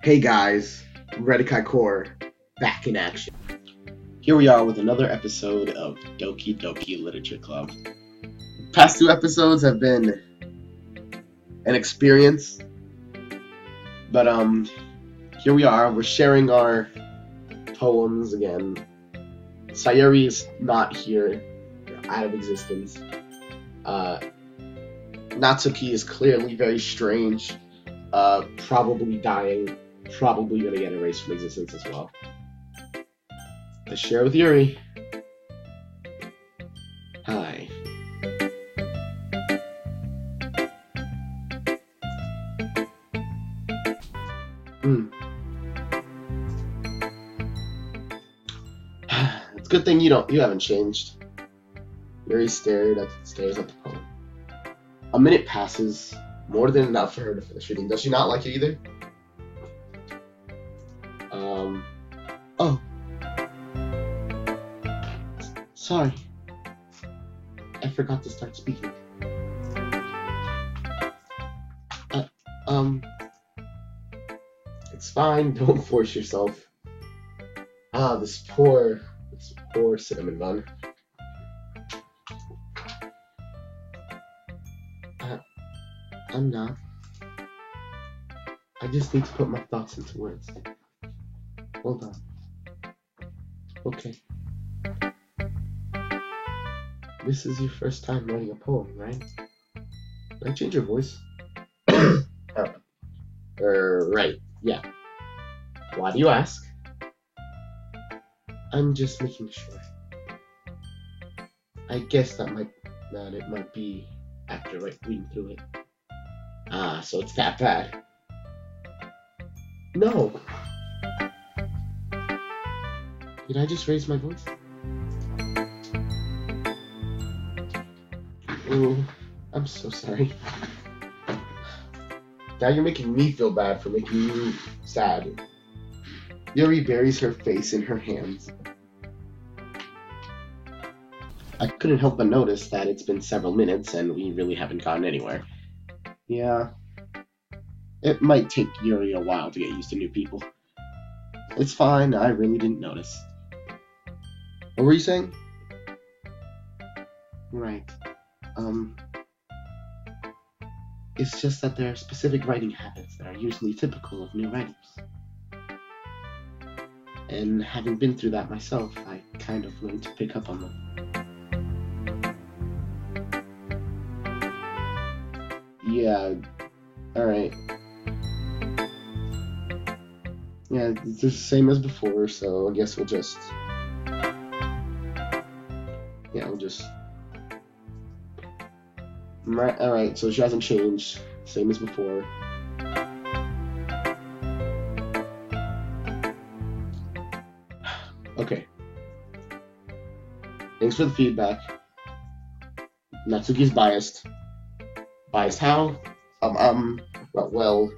Hey guys, Redikai Core, back in action. Here we are with another episode of Doki Doki Literature Club. Past two episodes have been an experience, but here we are, we're sharing our poems again. Sayuri is not here, out of existence. Natsuki is clearly very strange, probably dying. Probably gonna get erased from existence as well. Let's share with Yuri. Hi. It's a good thing you haven't changed. Yuri stares at the poem. A minute passes, more than enough for her to finish reading. Does she not like it either? Oh. Sorry. I forgot to start speaking. It's fine, don't force yourself. This poor cinnamon bun. I'm not. I just need to put my thoughts into words. Hold on. Okay. This is your first time writing a poem, right? Can I change your voice? Right, yeah. Why do you ask? I'm just making sure. I guess it might be after reading through it. So it's that bad. No! Did I just raise my voice? Oh, I'm so sorry. Now you're making me feel bad for making you sad. Yuri buries her face in her hands. I couldn't help but notice that it's been several minutes and we really haven't gotten anywhere. Yeah. It might take Yuri a while to get used to new people. It's fine, I really didn't notice. What were you saying? Right. It's just that there are specific writing habits that are usually typical of new writers. And having been through that myself, I kind of learned to pick up on them. Yeah, alright. Yeah, it's the same as before, so I guess we'll just... Alright, so she hasn't changed. Same as before. Okay. Thanks for the feedback. Natsuki's biased. Biased how? Well,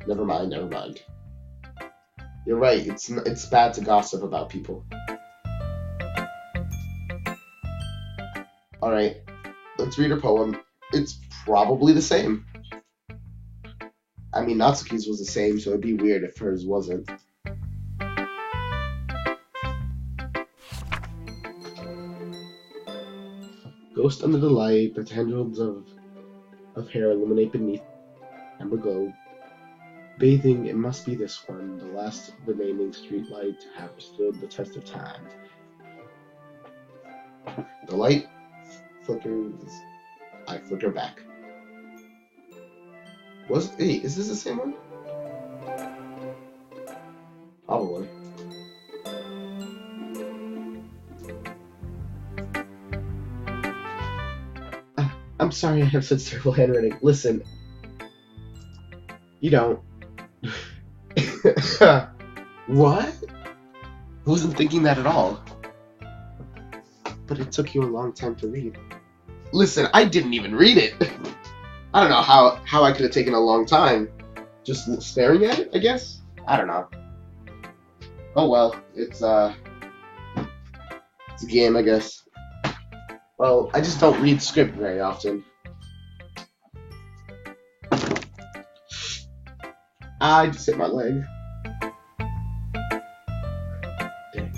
never mind. You're right, it's bad to gossip about people. Alright, let's read her poem. It's probably the same. I mean, Natsuki's was the same, so it'd be weird if hers wasn't. Ghost under the light, the tendrils of hair illuminate beneath amber glow. Bathing, it must be this one, the last remaining streetlight to have stood the test of time. The light flickers. I flicker back. Is this the same one? Probably. I'm sorry I have such terrible handwriting. Listen. You don't. What? I wasn't thinking that at all. But it took you a long time to read. Listen, I didn't even read it. I don't know how I could have taken a long time. Just staring at it, I guess? I don't know. Oh well, it's a game, I guess. Well, I just don't read script very often. I just hit my leg. Dang.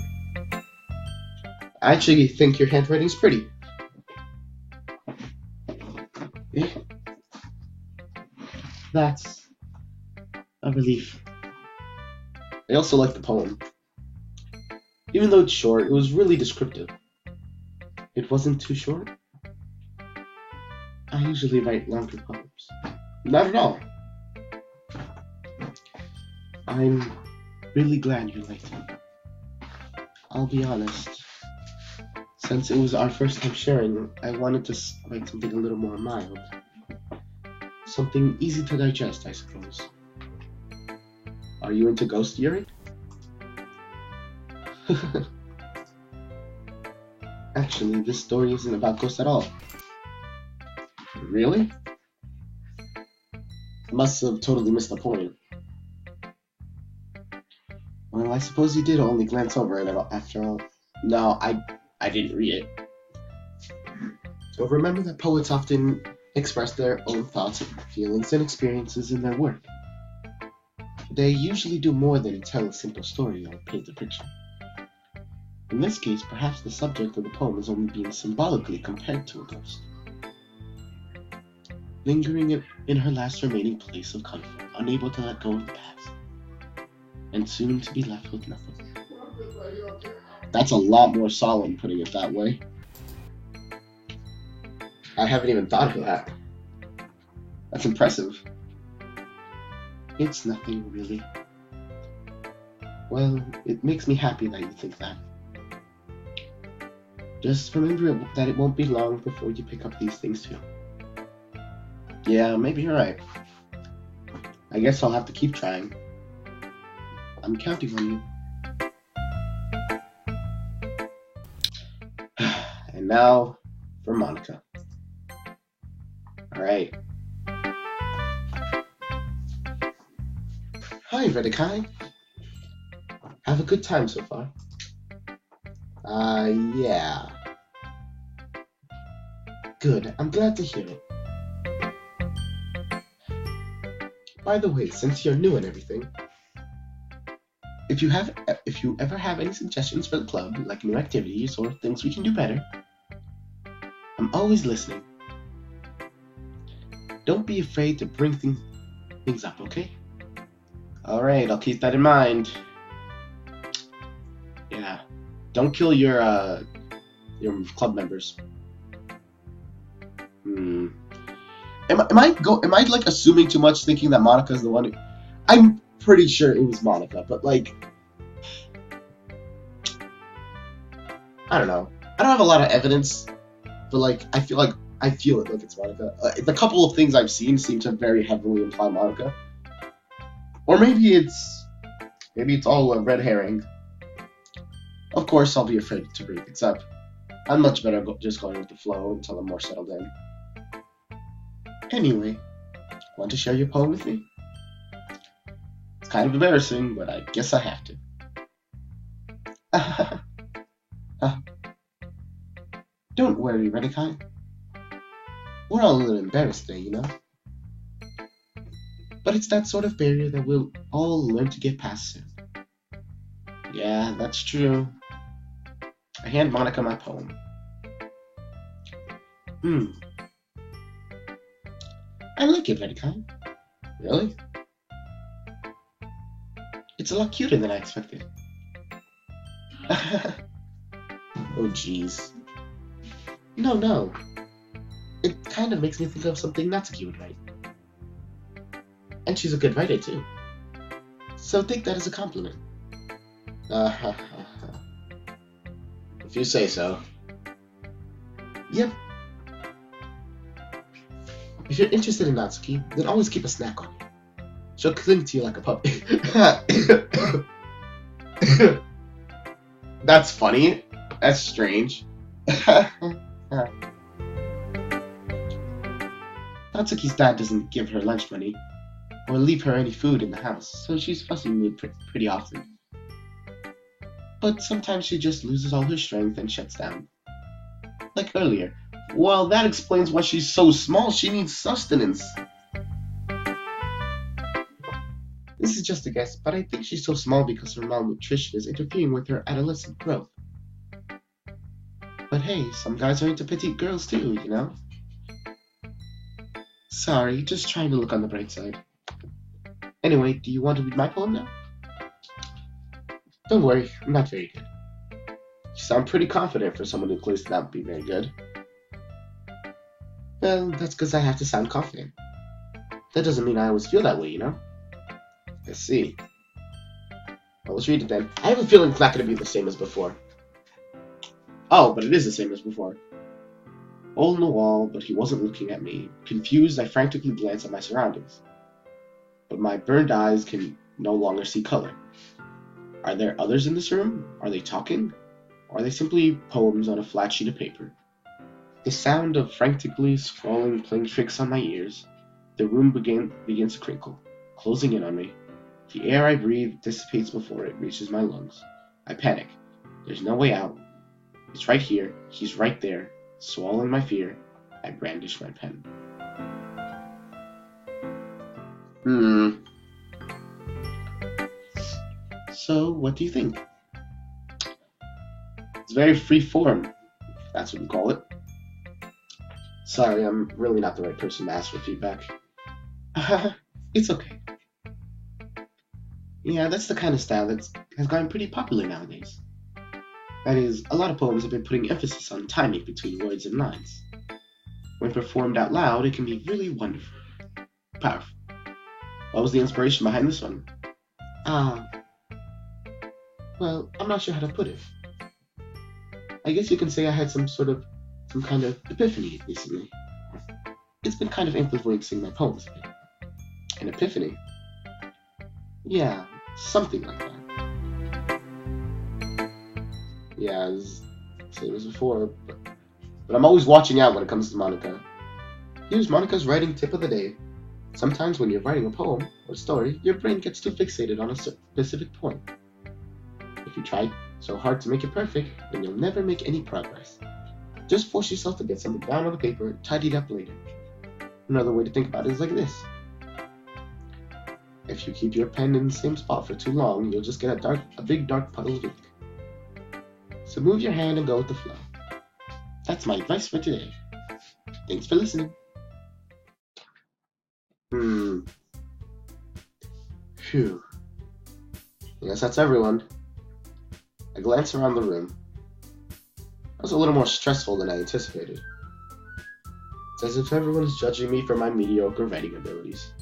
I actually think your handwriting's pretty. Yeah. That's a relief. I also like the poem. Even though it's short, it was really descriptive. It wasn't too short. I usually write longer poems. Not at all. I'm really glad you liked it. I'll be honest. Since it was our first time sharing, I wanted to write something a little more mild. Something easy to digest, I suppose. Are you into ghost urine? Actually, this story isn't about ghosts at all. Really? Must have totally missed the point. Well, I suppose you did only glance over it after all. No, I didn't read it. So remember that poets often express their own thoughts, feelings, and experiences in their work. They usually do more than tell a simple story or paint a picture. In this case, perhaps the subject of the poem is only being symbolically compared to a ghost, lingering in her last remaining place of comfort, unable to let go of the past, and soon to be left with nothing. That's a lot more solemn, putting it that way. I haven't even thought of that. That's impressive. It's nothing, really. Well, it makes me happy that you think that. Just remember that it won't be long before you pick up these things too. Yeah, maybe you're right. I guess I'll have to keep trying. I'm counting on you. And now for Monika. Alright. Hi, Redekai. Have a good time so far? Yeah. Good, I'm glad to hear it. By the way, since you're new and everything, if you ever have any suggestions for the club, like new activities or things we can do better, I'm always listening. Don't be afraid to bring things up, okay? Alright, I'll keep that in mind. Yeah. Don't kill your club members. Am I like assuming too much, thinking that Monika's the one who... I'm pretty sure it was Monika, but like... I don't know. I don't have a lot of evidence, but like, I feel it like it's Monika. The couple of things I've seen seem to very heavily imply Monika. Or maybe it's all a red herring. Of course, I'll be afraid to bring things up. I'm much better just going with the flow until I'm more settled in. Anyway, want to share your poem with me? It's kind of embarrassing, but I guess I have to. Don't worry, Redekai. We're all a little embarrassed today, you know? But it's that sort of barrier that we'll all learn to get past soon. Yeah, that's true. I hand Monika my poem. I like it, Redekai. Really? It's a lot cuter than I expected. Oh, jeez. No. It kind of makes me think of something Natsuki would write. And she's a good writer, too. So take that as a compliment. If you say so. Yep. If you're interested in Natsuki, then always keep a snack on you. She'll cling to you like a puppy. That's funny. That's strange. Natsuki's dad doesn't give her lunch money or leave her any food in the house, so she's fussing me pretty often. But sometimes she just loses all her strength and shuts down. Like earlier. Well, that explains why she's so small. She needs sustenance. This is just a guess, but I think she's so small because her malnutrition is interfering with her adolescent growth. But hey, some guys are into petite girls too, you know? Sorry, just trying to look on the bright side. Anyway, do you want to read my poem now? Don't worry, I'm not very good. You sound pretty confident for someone who claims to not be very good. Well, that's because I have to sound confident. That doesn't mean I always feel that way, you know? I see. Well, let's read it then. I have a feeling it's not going to be the same as before. Oh, but it is the same as before. Hole in the wall, but he wasn't looking at me. Confused, I frantically glanced at my surroundings. But my burned eyes can no longer see color. Are there others in this room? Are they talking? Or are they simply poems on a flat sheet of paper? The sound of frantically scrawling playing tricks on my ears. The room begins to crinkle, closing in on me. The air I breathe dissipates before it reaches my lungs. I panic. There's no way out. It's right here. He's right there. Swallowing my fear, I brandish my pen. So, what do you think? It's very free form, if that's what you call it. Sorry, I'm really not the right person to ask for feedback. It's okay. Yeah, that's the kind of style that has gotten pretty popular nowadays. That is, a lot of poems have been putting emphasis on timing between words and lines. When performed out loud, it can be really wonderful. Powerful. What was the inspiration behind this one? Well, I'm not sure how to put it. I guess you can say I had some kind of epiphany recently. It's been kind of influencing my poems a bit. An epiphany? Yeah, something like that. Yeah, it's same as before, but I'm always watching out when it comes to Monika. Here's Monika's writing tip of the day. Sometimes when you're writing a poem or story, your brain gets too fixated on a specific point. If you try so hard to make it perfect, then you'll never make any progress. Just force yourself to get something down on the paper and tidy it up later. Another way to think about it is like this. If you keep your pen in the same spot for too long, you'll just get a big dark puddle of ink. So move your hand and go with the flow. That's my advice for today. Thanks for listening. Phew. I guess that's everyone. I glance around the room. That was a little more stressful than I anticipated. It's as if everyone is judging me for my mediocre writing abilities.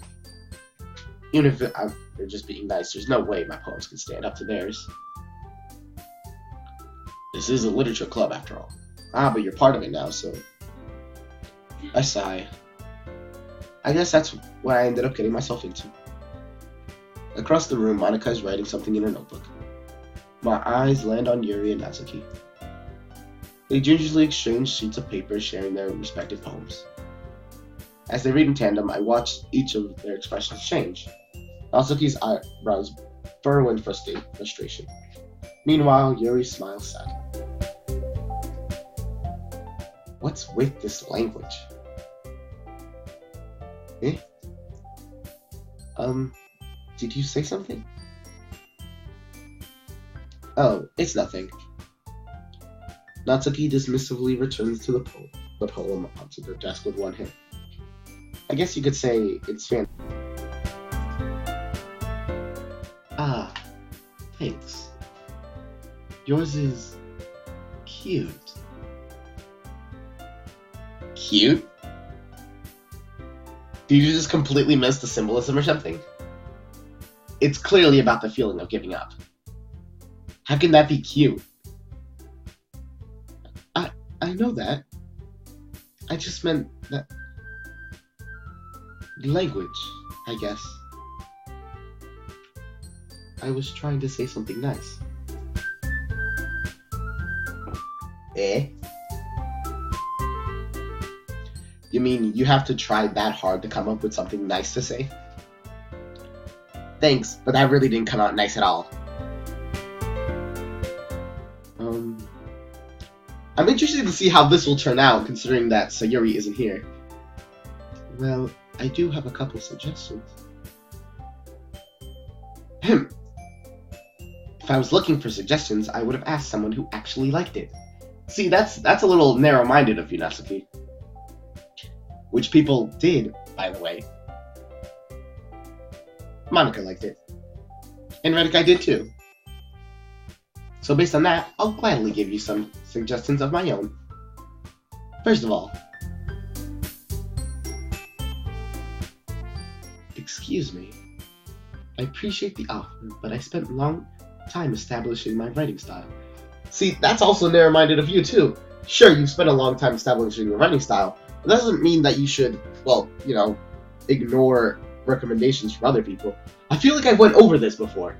Even if they're just being nice, there's no way my poems can stand up to theirs. This is a literature club after all. But you're part of it now, so... I sigh. I guess that's what I ended up getting myself into. Across the room, Monika is writing something in her notebook. My eyes land on Yuri and Natsuki. They gingerly exchange sheets of paper, sharing their respective poems. As they read in tandem, I watch each of their expressions change. Natsuki's eyebrows furrow in frustration. Meanwhile, Yuri smiles sadly. What's with this language? Eh? Did you say something? Oh, it's nothing. Natsuki dismissively returns to the poem onto their desk with one hand. I guess you could say it's fan. Thanks. Yours is cute. Cute? Did you just completely miss the symbolism or something? It's clearly about the feeling of giving up. How can that be cute? I know that. I just meant that... language, I guess. I was trying to say something nice. Eh? You mean you have to try that hard to come up with something nice to say? Thanks, but that really didn't come out nice at all. I'm interested to see how this will turn out, considering that Sayuri isn't here. Well, I do have a couple suggestions. If I was looking for suggestions, I would have asked someone who actually liked it. See, that's a little narrow-minded of you, Natsuki. Which people did, by the way. Monika liked it. And Redikai did too. So based on that, I'll gladly give you some suggestions of my own. First of all, excuse me. I appreciate the offer, but I spent a long time establishing my writing style. See, that's also narrow-minded of you too. Sure, you've spent a long time establishing your writing style, but that doesn't mean that you should, well, you know, ignore recommendations from other people. I feel like I went over this before.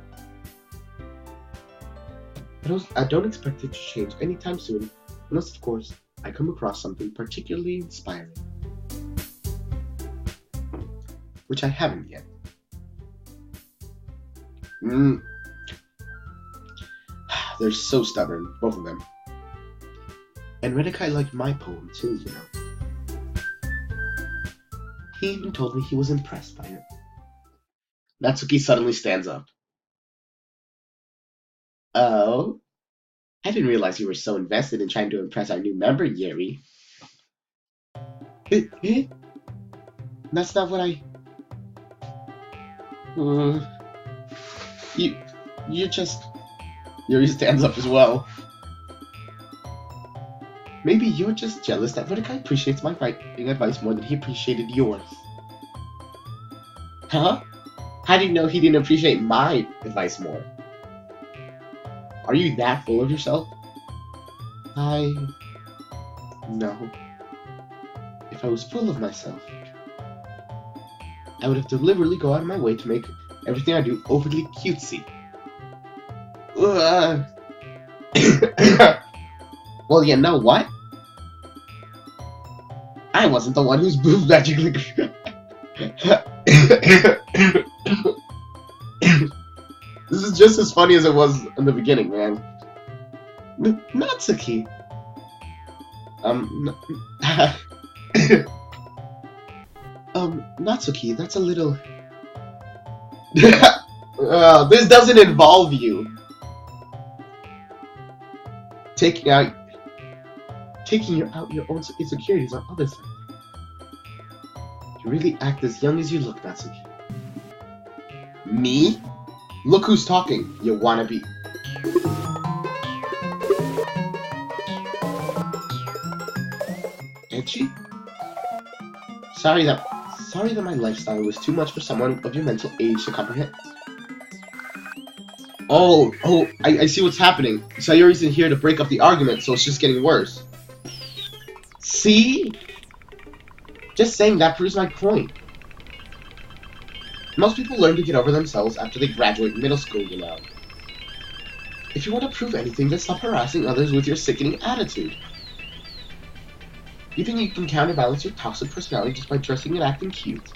I don't expect it to change anytime soon, unless, of course, I come across something particularly inspiring. Which I haven't yet. They're so stubborn, both of them. And Redikai liked my poem too, you know. He even told me he was impressed by it. Natsuki suddenly stands up. Oh? I didn't realize you were so invested in trying to impress our new member, Yuri. That's not what I... You just... Yuri stands up as well. Maybe you're just jealous that Redikai appreciates my writing advice more than he appreciated yours. Huh? How do you know he didn't appreciate my advice more? Are you that full of yourself? No. If I was full of myself, I would have deliberately go out of my way to make everything I do overly cutesy. Well, you know what? I wasn't the one whose boobs magically This is just as funny as it was in the beginning, man. Natsuki. Natsuki, that's a little... this doesn't involve you. Taking out your own insecurities on others. You really act as young as you look, Natsuki. Me? Look who's talking, you wannabe. Edgy? Sorry that my lifestyle was too much for someone of your mental age to comprehend. Oh, I see what's happening. Sayori's in here to break up the argument, so it's just getting worse. See? Just saying that proves my point. Most people learn to get over themselves after they graduate middle school, you know. If you want to prove anything, then stop harassing others with your sickening attitude. You think you can counterbalance your toxic personality just by dressing and acting cute?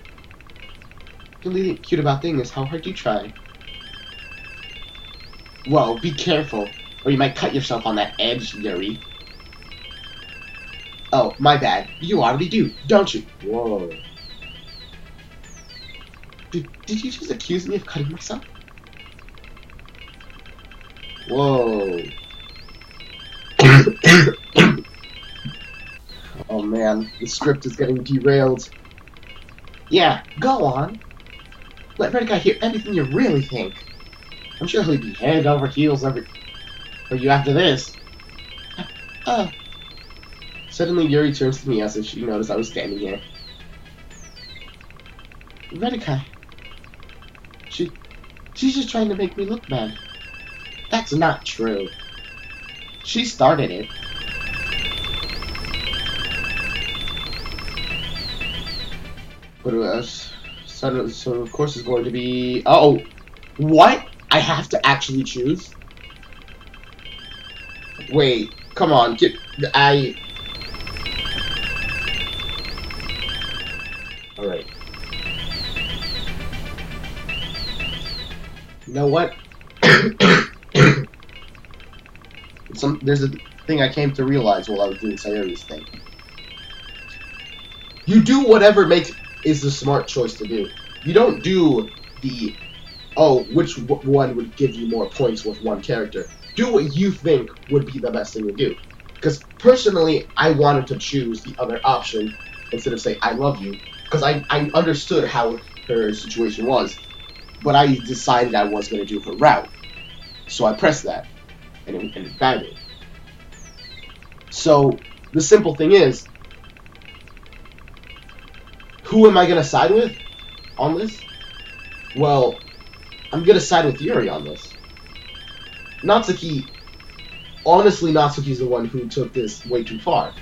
The only cute about thing is how hard you try. Whoa, be careful, or you might cut yourself on that edge, Yuri. Oh, my bad. You already do, don't you? Whoa. Did you just accuse me of cutting myself? Whoa. Oh man, the script is getting derailed. Yeah, go on. Let Redikai hear anything you really think. I'm sure he'll be head over heels for you after this. Suddenly Yuri turns to me as if she noticed I was standing here. Redikai. She's just trying to make me look bad. That's not true. She started it. But so of course it's going to be... Oh! What? I have to actually choose? Wait, come on, Alright. You know what? There's a thing I came to realize while I was doing Sayori's thing. You do whatever is the smart choice to do. You don't do the oh, which one would give you more points with one character. Do what you think would be the best thing to do. Because personally, I wanted to choose the other option instead of say I love you, because I understood how her situation was, but I decided I was going to do her route. So I pressed that, and it ended badly. So the simple thing is, who am I going to side with on this? Well, I'm going to side with Yuri on this. Natsuki, honestly, Natsuki's the one who took this way too far.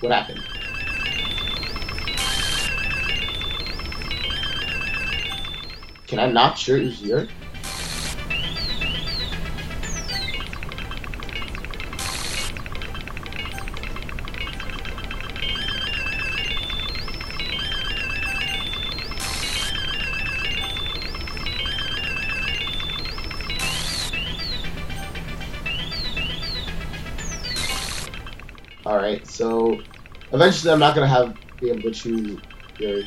What happened? Can I not sure you're here? Alright, so eventually I'm not gonna be able to choose Yuri.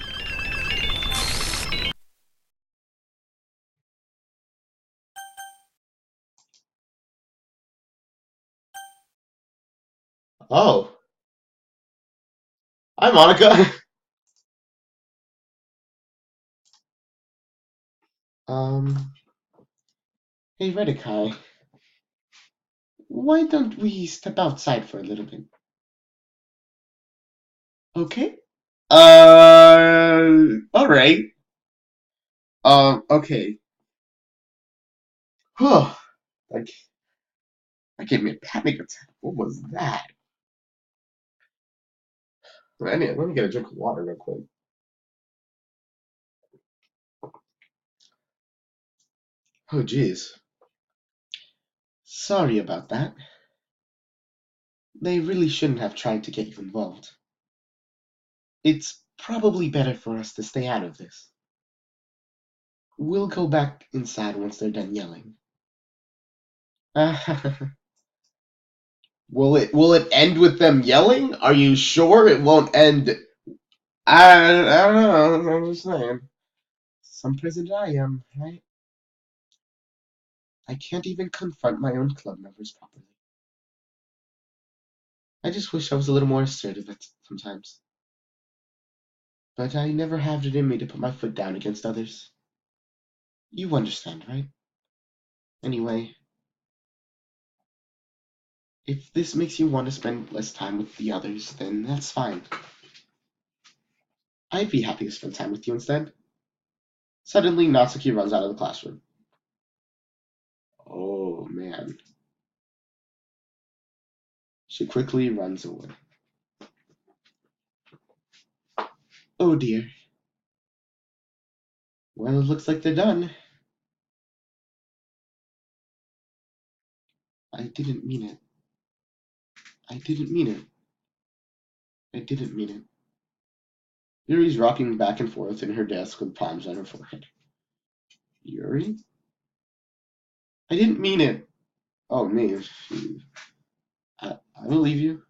Oh. Hi, Monika. um, hey, Redikai. Why don't we step outside for a little bit? Okay. Alright. Okay. Huh. Like, that gave me a panic attack. What was that? Let me get a drink of water real quick. Oh, jeez. Sorry about that. They really shouldn't have tried to get you involved. It's probably better for us to stay out of this. We'll go back inside once they're done yelling. Will it end with them yelling? Are you sure it won't end? I don't know. I'm just saying. Some president I am, right? I can't even confront my own club members properly. I just wish I was a little more assertive sometimes. But I never have it in me to put my foot down against others. You understand, right? Anyway, if this makes you want to spend less time with the others, then that's fine. I'd be happy to spend time with you instead. Suddenly, Natsuki runs out of the classroom. Oh, man. She quickly runs away. Oh, dear. Well, it looks like they're done. I didn't mean it. I didn't mean it. I didn't mean it. Yuri's rocking back and forth in her desk with palms on her forehead. Yuri? I didn't mean it. Oh, me. I believe you.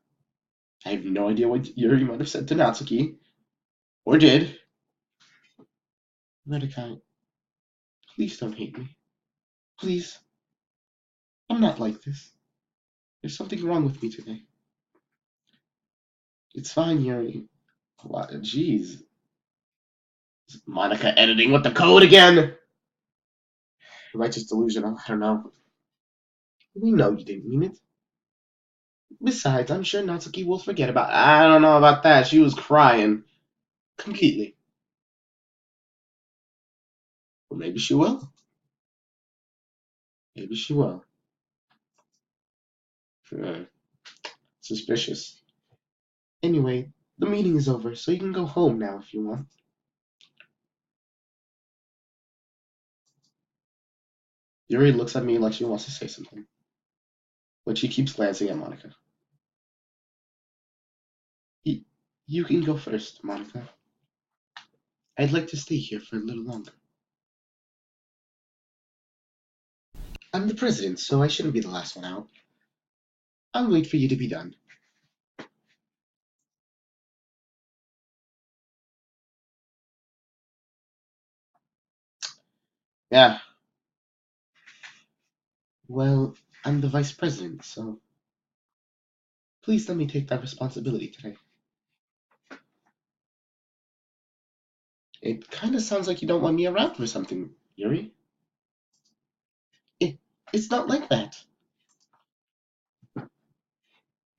I have no idea what Yuri might have said to Natsuki. Or did. Redikai, please don't hate me. Please. I'm not like this. There's something wrong with me today. It's fine, Yuri. What? Jeez. Is Monika editing with the code again? Am I just delusional? I don't know. We know you didn't mean it. Besides, I'm sure Natsuki will forget about it. I don't know about that. She was crying. Completely. Well, maybe she will. Maybe she will. Uh, Suspicious. Anyway, the meeting is over, so you can go home now if you want. Yuri looks at me like she wants to say something, but she keeps glancing at Monika. You can go first, Monika. I'd like to stay here for a little longer. I'm the president, so I shouldn't be the last one out. I'll wait for you to be done. Yeah. Well, I'm the vice president, so please let me take that responsibility today. It kind of sounds like you don't want me around for something, Yuri. It, it's not like that.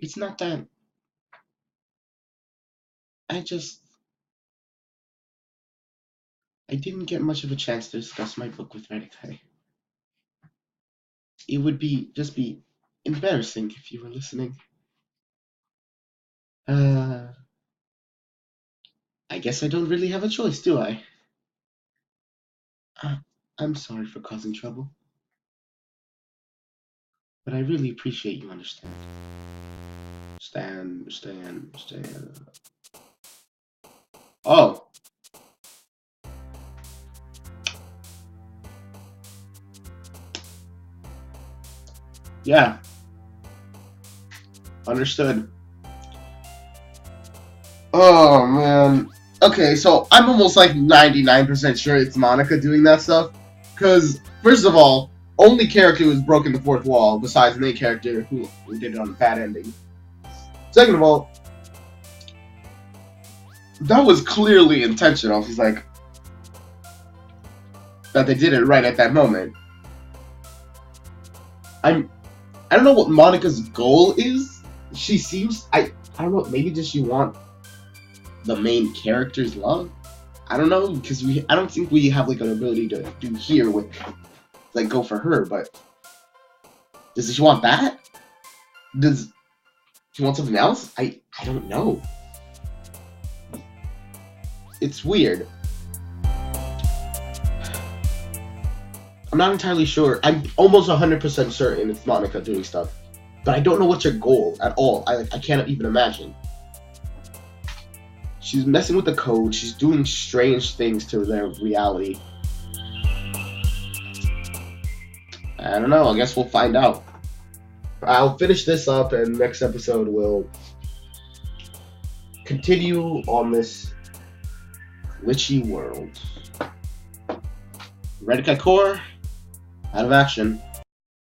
It's not that. I just, I didn't get much of a chance to discuss my book with Redikai. It would be embarrassing if you were listening. Uh, I guess I don't really have a choice, do I? Uh, I'm sorry for causing trouble, but I really appreciate you understand. Stand. Oh, yeah, understood. Oh man. Okay, so I'm almost like 99% sure it's Monika doing that stuff. Because, first of all, only character who's broken the fourth wall besides the main character who did it on a bad ending. Second of all, that was clearly intentional. He's like, that they did it right at that moment. I don't know what Monika's goal is. She seems, I don't know, maybe does she want the main character's love? I don't know, because I don't think we have like an ability to do here with like go for her, but does she want that? Does she want something else? I don't know. It's weird. I'm not entirely sure. I'm almost 100% certain it's Monika doing stuff, but I don't know what's her goal at all. I can't even imagine. She's messing with the code. She's doing strange things to their reality. I don't know. I guess we'll find out. I'll finish this up, and next episode we'll continue on this glitchy world. Redikai Core, out of action.